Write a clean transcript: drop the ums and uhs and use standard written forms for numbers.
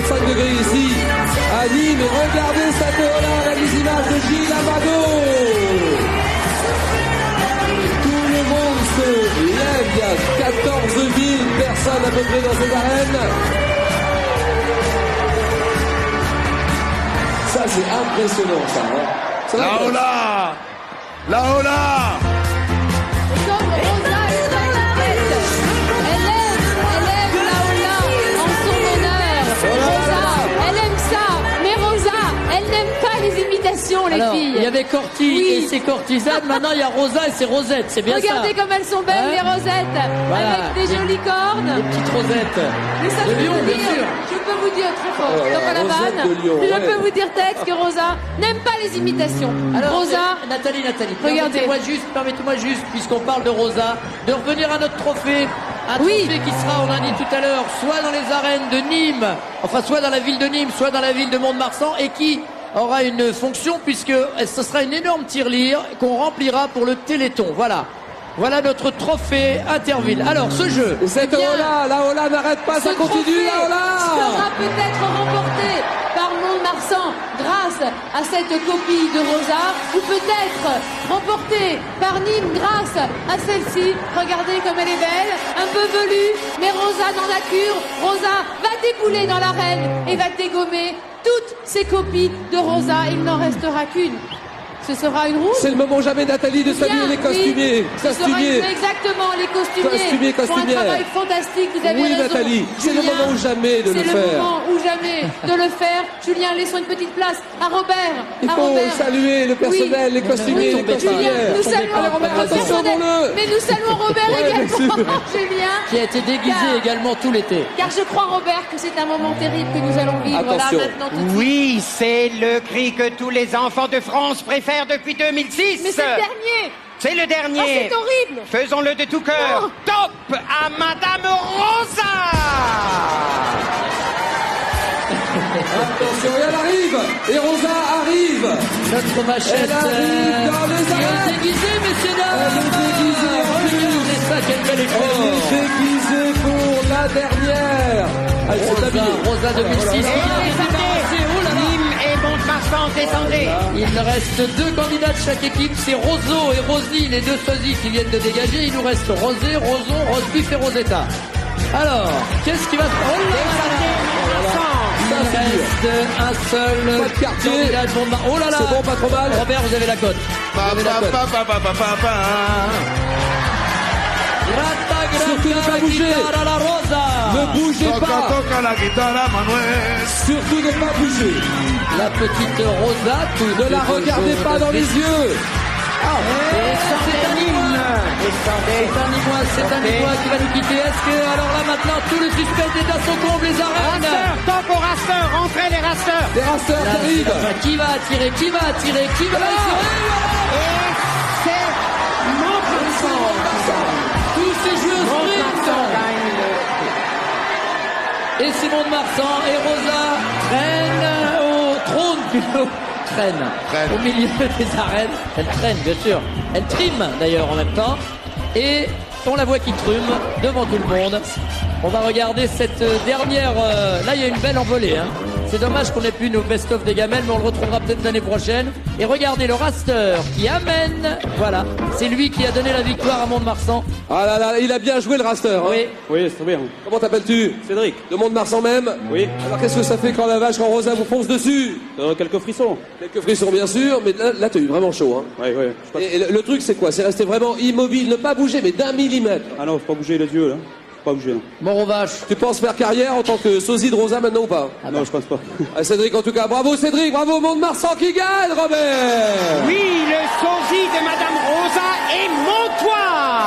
25 degrés ici à Nîmes. Et regardez cette là, les images de Gilles Amado. Tout le monde se lève. Il y a 14 000 personnes à peu près dans cette arène. Ça, c'est impressionnant, ça. Hein. Ça la hola! La hola! Comme Rosa est très prête. Elle aime la hola en son honneur. Rosa, elle aime ça. Mais Rosa, elle n'aime pas les imitations, les Alors, filles. il y avait Corti et ses courtisanes, maintenant il y a Rosa et ses rosettes, c'est bien Regardez ça. comme elles sont belles, Hein? les rosettes. Voilà. Avec des jolies cornes. Les petites rosettes. Mais ça, De je peux Lyon, vous bien dire, sûr. je peux vous dire très fort, Oh là comme à la là, Rosette vanne, de Lyon, je ouais. peux vous dire Tex que Rosa n'aime pas les imitations. Alors, Rosa, Nathalie, regardez. permettez-moi juste, puisqu'on parle de Rosa, de revenir à notre trophée. Un trophée qui sera, on l'a dit tout à l'heure, soit dans les arènes de Nîmes, enfin soit dans la ville de Nîmes, soit dans la ville de Mont-de-Marsan, et qui aura une fonction puisque ce sera une énorme tirelire qu'on remplira pour le Téléthon. Voilà. Voilà notre trophée Interville. Alors, ce jeu. Cette Ola, la Ola n'arrête pas, ça continue, la Ola. sera peut-être remporté par Mont-de-Marsan grâce à cette copie de Rosa, ou peut-être remporté par Nîmes grâce à celle-ci. Regardez comme elle est belle, un peu velue, mais Rosa dans la cure. Rosa va débouler dans l'arène et va dégommer toutes ces copies de Rosa. Il n'en restera qu'une. Ce sera une roue. C'est le moment jamais, Nathalie, de saluer les costumiers. Ce sera exactement, les costumiers font un costumières. travail fantastique, vous avez Oui, raison. Nathalie, c'est le Julien, moment ou jamais de le C'est le faire. moment ou jamais de le faire. Julien, laissons une petite place à Robert. Il à faut Robert. saluer le personnel, les costumiers, Oui, les Julien, costumières. nous saluons Allez, Robert, le attention, personnel. bon-le. Mais nous saluons Robert Ouais, également, bien sûr. Julien. Qui a été déguisé Car- également tout l'été. Car je crois, Robert, que c'est un moment terrible que nous allons vivre Attention. là maintenant tout de suite. Oui, c'est le cri que tous les enfants de France préfèrent depuis 2006. Mais c'est le dernier. C'est le Ah, dernier. c'est horrible. Faisons-le de tout cœur. Non. Top à Madame Rosa. Attention, et elle arrive. Et Rosa arrive. Notre machette Elle arrive dans les qui est arènes. déguisée, messieurs dames. Elle est déguisée en plus. Regardez ça, quel bel Elle effort. est déguisée pour la dernière. Elle s'est Rosa, habillée. Rosa 2006. Et descendez. Oh là là. Nîmes et Mont-de-Marsan, descendez. Il reste deux candidats de chaque équipe, c'est Roseau et Rosny, les deux sosies qui viennent de dégager. Il nous reste Rosé, Roson, Rosebif et Rosetta. Alors, qu'est-ce qui va se passer? Il reste un seul Pas de quartier. candidat de Mont-de-Marsan. Oh là là. C'est bon, pas trop mal. Robert, vous avez la cote. Vous avez la cote. Surtout ne pas bouger. À la Rosa. Ne bougez pas. Toca la guitare, Manuel. Surtout ne pas bouger. La petite Rosa, tout Ne la regardez pas dans les yeux. C'est un Nîmois qui va nous quitter. Est-ce que, alors là maintenant, tout le suspense est à son comble, les arènes. Rasteurs, top aux rasteurs. Entrez les rasteurs. Des rasteurs qui arrivent. Qui va attirer? Qui va attirer? Qui va attirer? Et c'est Mont-de-Marsan. Tous ces jeux Mont-de-Marsan sprint. gagne le... Et Simon de Marsan et Rosa traînent au trône plutôt. Traîne. Au milieu des arènes. Elle traîne, bien sûr. Elle trime d'ailleurs en même temps. Et on la voit qui trume devant tout le monde. On va regarder cette dernière... là, il y a une belle envolée. Hein. C'est dommage qu'on ait plus nos best-of des gamelles, mais on le retrouvera peut-être l'année prochaine. Et regardez le raster qui amène... Voilà, c'est lui qui a donné la victoire à Mont-de-Marsan. Ah là là, il a bien joué le raster. Hein. Oui. Oui, c'est très bien. Comment t'appelles-tu? Cédric. De Mont-de-Marsan même? Oui. Alors qu'est-ce que ça fait quand la vache, quand Rosa vous fonce dessus? Quelques frissons. Quelques frissons bien sûr, mais là t'as eu vraiment chaud. Hein. Oui, oui. Et le truc c'est quoi? C'est rester vraiment immobile, ne pas bouger, mais d'un millimètre. Ah non, faut pas bouger les yeux, là. Faut pas bouger, non. Mort aux vaches. Tu penses faire carrière en tant que sosie de Rosa maintenant ou pas? Ah non, je pense pas. Ah, Cédric en tout cas, bravo Cédric, bravo Mont-de-Marsan qui gagne, Robert! Oui, le sosie de Madame Rosa est Montois.